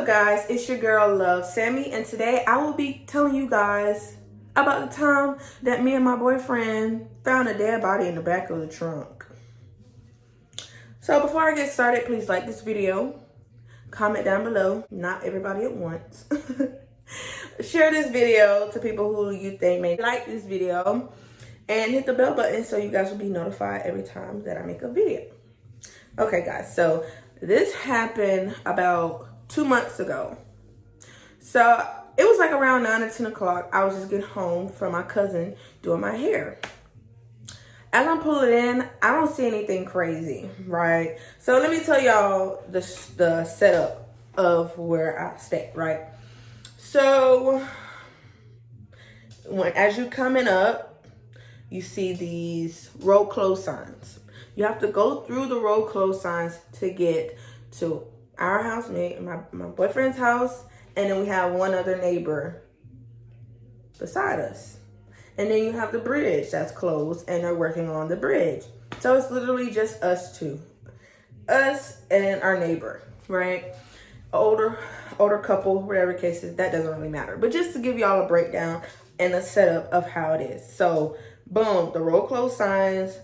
up, guys? It's your girl Love Sammy, and today I will be telling you guys about the time that me and my boyfriend found a dead body in the back of the trunk. So before I get started, please like this video, comment down below, not everybody at once. Share this video to people who you think may like this video, and hit the bell button so you guys will be notified every time that I make a video. Okay, guys, so this happened about 2 months ago. So it was like around 9 or 10 o'clock. I was just getting home from my cousin doing my hair. As I'm pulling in, I don't see anything crazy, right? So let me tell y'all the setup of where I stay, right? So as you coming up, you see these road closed signs. You have to go through the road closed signs to get to our house, my boyfriend's house, and then we have one other neighbor beside us. And then you have the bridge that's closed, and they're working on the bridge. So it's literally just us two. Us and our neighbor, right? Older couple, whatever cases, that doesn't really matter. But just to give y'all a breakdown and a setup of how it is. So, boom, the road closed signs,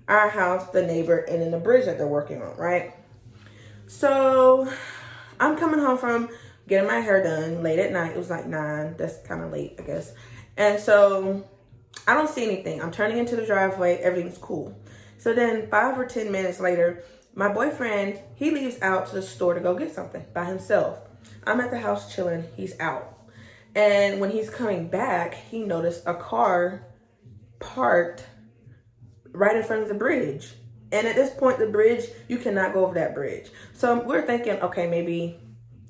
our house, the neighbor, and then the bridge that they're working on, right? So I'm coming home from getting my hair done late at night. It was like 9. That's kind of late, I guess. And so I don't see anything. I'm turning into the driveway. Everything's cool. So then 5 or 10 minutes later, my boyfriend, he leaves out to the store to go get something by himself. I'm at the house chilling. He's out. And when he's coming back, he noticed a car parked right in front of the bridge. And at this point, the bridge, you cannot go over that bridge. So we're thinking, okay, maybe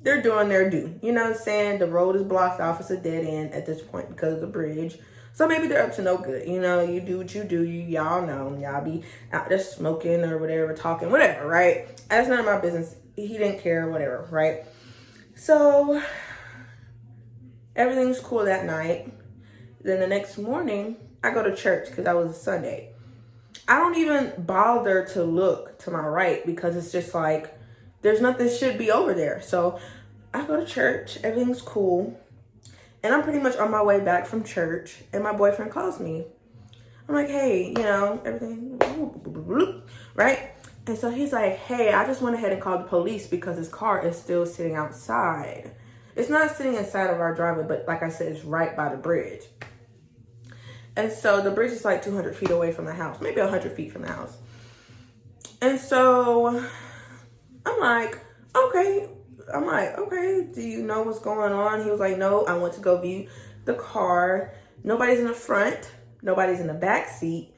they're doing their due. You know what I'm saying? The road is blocked off. It's a dead end at this point because of the bridge. So maybe they're up to no good. You know, you do what you do. Y'all know. Y'all be out there smoking or whatever, talking, whatever, right? That's none of my business. He didn't care, whatever, right? So everything's cool that night. Then the next morning, I go to church because that was a Sunday. I don't even bother to look to my right because it's just like, there's nothing should be over there. So I go to church, everything's cool. And I'm pretty much on my way back from church, and my boyfriend calls me. I'm like, hey, you know, everything, right? And so he's like, hey, I just went ahead and called the police because his car is still sitting outside. It's not sitting inside of our driveway, but like I said, it's right by the bridge. And so the bridge is like 200 feet away from the house, maybe 100 feet from the house. And so I'm like, okay, do you know what's going on? He was like, no, I went to go view the car. Nobody's in the front. Nobody's in the back seat.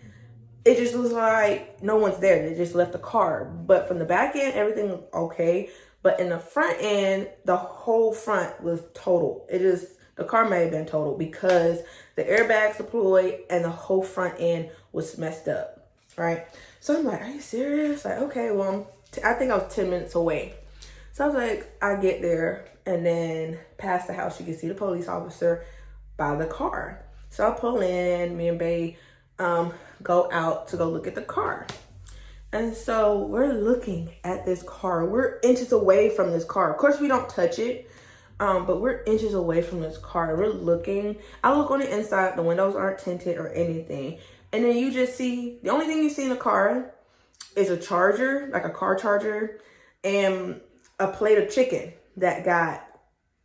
It just was like no one's there. They just left the car. But from the back end, everything was okay. But in the front end, the whole front was total. The car may have been total because the airbags deployed and the whole front end was messed up, right? So I'm like, are you serious? Like, okay, well, I think I was 10 minutes away. So I was like, I get there, and then past the house, you can see the police officer by the car. So I pull in, me and Bae go out to go look at the car. And so we're looking at this car. We're inches away from this car. Of course, we don't touch it, but we're inches away from this car. We're looking. I look on the inside. The windows aren't tinted or anything. And then you just see, the only thing you see in the car is a charger, like a car charger, and a plate of chicken that got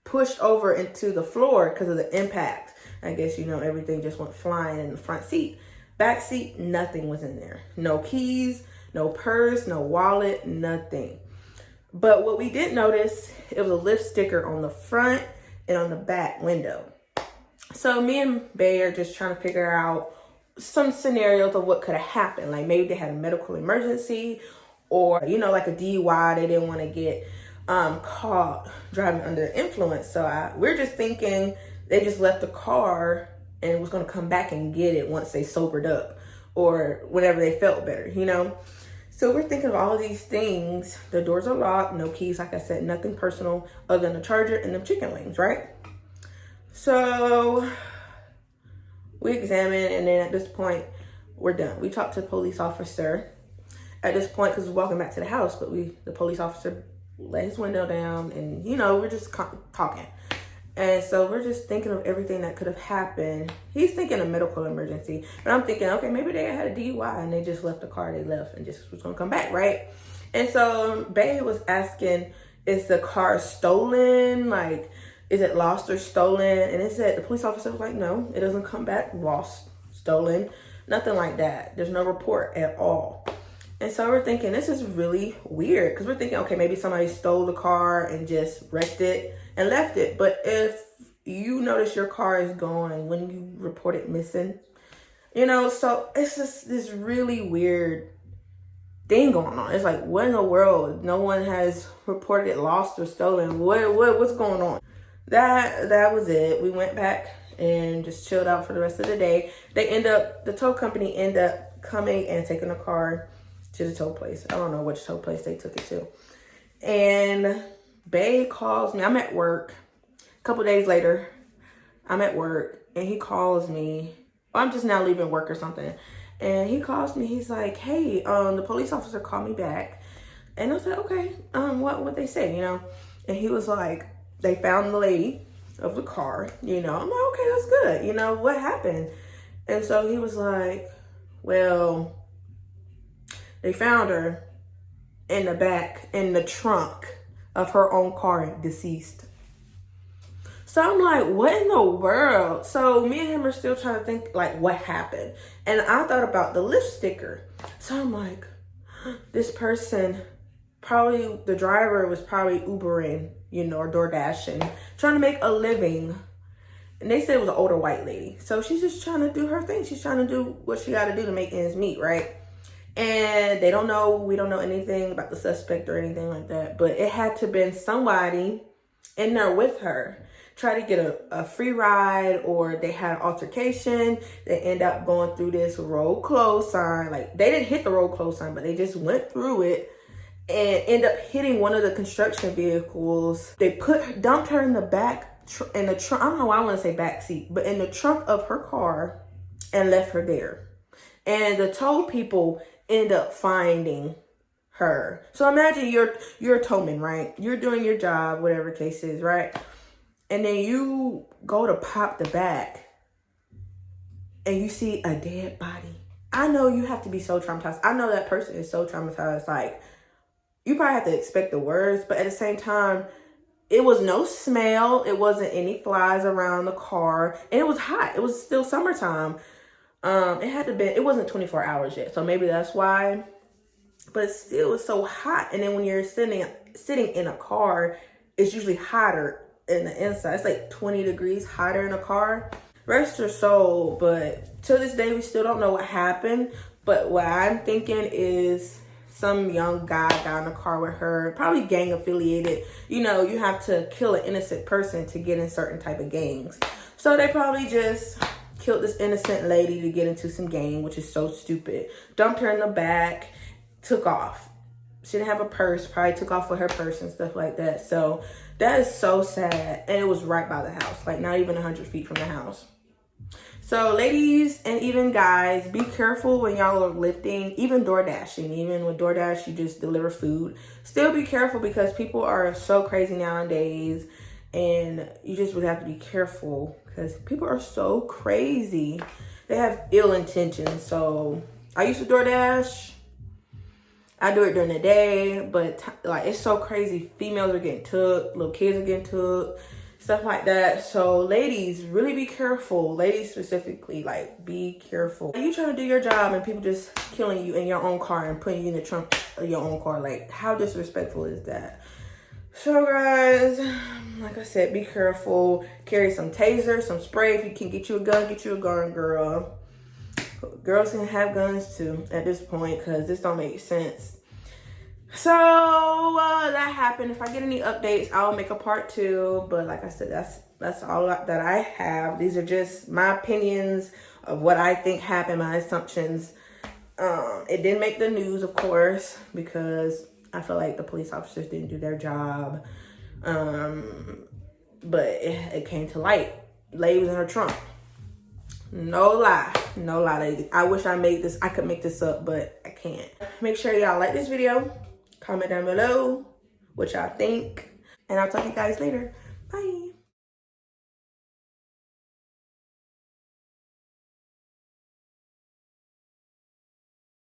pushed over into the floor because of the impact. I guess, you know, everything just went flying in the front seat. Back seat, nothing was in there. No keys, no purse, no wallet, nothing. But what we did notice, it was a lift sticker on the front and on the back window. So me and Bae are just trying to figure out some scenarios of what could have happened. Like maybe they had a medical emergency, or, you know, like a DUI, they didn't want to get caught driving under influence. So we're just thinking they just left the car and was going to come back and get it once they sobered up or whenever they felt better, you know? So we're thinking of all of these things. The doors are locked, no keys, like I said, nothing personal other than the charger and the chicken wings, right? So we examine, and then at this point, we're done. We talked to the police officer at this point because we're walking back to the house, but the police officer let his window down, and you know, we're just talking. And so we're just thinking of everything that could have happened. He's thinking a medical emergency, but I'm thinking, okay, maybe they had a DUI and they just left the car, they left and just was gonna come back, right? And so Bae was asking, is the car stolen? Like, is it lost or stolen? And it said, the police officer was like, no, it doesn't come back lost, stolen, nothing like that. There's no report at all. And so we're thinking, this is really weird, because we're thinking, okay, maybe somebody stole the car and just wrecked it and left it. But if you notice your car is gone when you report it missing, you know, so it's just this really weird thing going on. It's like, what in the world? No one has reported it lost or stolen. What's going on? That was it. We went back and just chilled out for the rest of the day. The tow company ended up coming and taking the car to the tow place. I don't know which tow place they took it to. And Bae calls me. I'm at work. A couple days later, I'm at work and he calls me. I'm just now leaving work or something. And he calls me. He's like, hey, the police officer called me back. And I was like, okay, what they say, you know? And he was like, they found the lady of the car, you know? I'm like, okay, that's good. You know, what happened? And so he was like, well, they found her in the back, in the trunk of her own car, deceased. So I'm like, what in the world? So me and him are still trying to think, like, what happened? And I thought about the lift sticker. So I'm like, this person, probably the driver was probably Ubering, you know, or DoorDashing, trying to make a living. And they said it was an older white lady. So she's just trying to do her thing. She's trying to do what she got to do to make ends meet, right? And we don't know anything about the suspect or anything like that. But it had to have been somebody in there with her. Try to get a free ride, or they had an altercation. They end up going through this road closed sign. Like, they didn't hit the road closed sign, but they just went through it and end up hitting one of the construction vehicles. They dumped her in the back, in the trunk. I don't know why I want to say back seat, but in the trunk of her car, and left her there. And the tow people end up finding her. So imagine you're a towman, right? You're doing your job, whatever case is, right? And then you go to pop the back and you see a dead body. I know you have to be so traumatized. I know that person is so traumatized. Like, you probably have to expect the worst, but at the same time, it was no smell. It wasn't any flies around the car. And it was hot. It was still summertime. It wasn't 24 hours yet. So maybe that's why. But still, it was so hot. And then when you're sitting in a car, it's usually hotter in the inside. It's like 20 degrees hotter in a car. Rest her soul. But to this day, we still don't know what happened. But what I'm thinking is some young guy got in a car with her, probably gang affiliated. You know, you have to kill an innocent person to get in certain type of gangs. So they probably just killed this innocent lady to get into some gang, which is so stupid. Dumped her in the back, took off. She didn't have a purse, probably took off with her purse and stuff like that. So that is so sad. And it was right by the house, like not even 100 feet from the house. So ladies and even guys, be careful when y'all are lifting, even DoorDashing. Even with DoorDash, you just deliver food. Still be careful, because people are so crazy nowadays. And you just would have to be careful, because people are so crazy. They have ill intentions. So I used to DoorDash. I do it during the day, but like, it's so crazy. Females are getting took, little kids are getting took, stuff like that. So ladies, really be careful. Ladies specifically, like, be careful. You trying to do your job and people just killing you in your own car and putting you in the trunk of your own car. Like, how disrespectful is that? So guys, like I said, be careful. Carry some taser, some spray. If you can get you a gun, girl. Girls can have guns too at this point, because this don't make sense. So that happened. If I get any updates, I'll make a part 2. But like I said, that's all that I have. These are just my opinions of what I think happened, my assumptions. It didn't make the news, of course, because I feel like the police officers didn't do their job. But it came to light. Lady was in her trunk. No lie, ladies. I wish I could make this up, but I can't. Make sure y'all like this video, comment down below, what y'all think. And I'll talk to you guys later. Bye.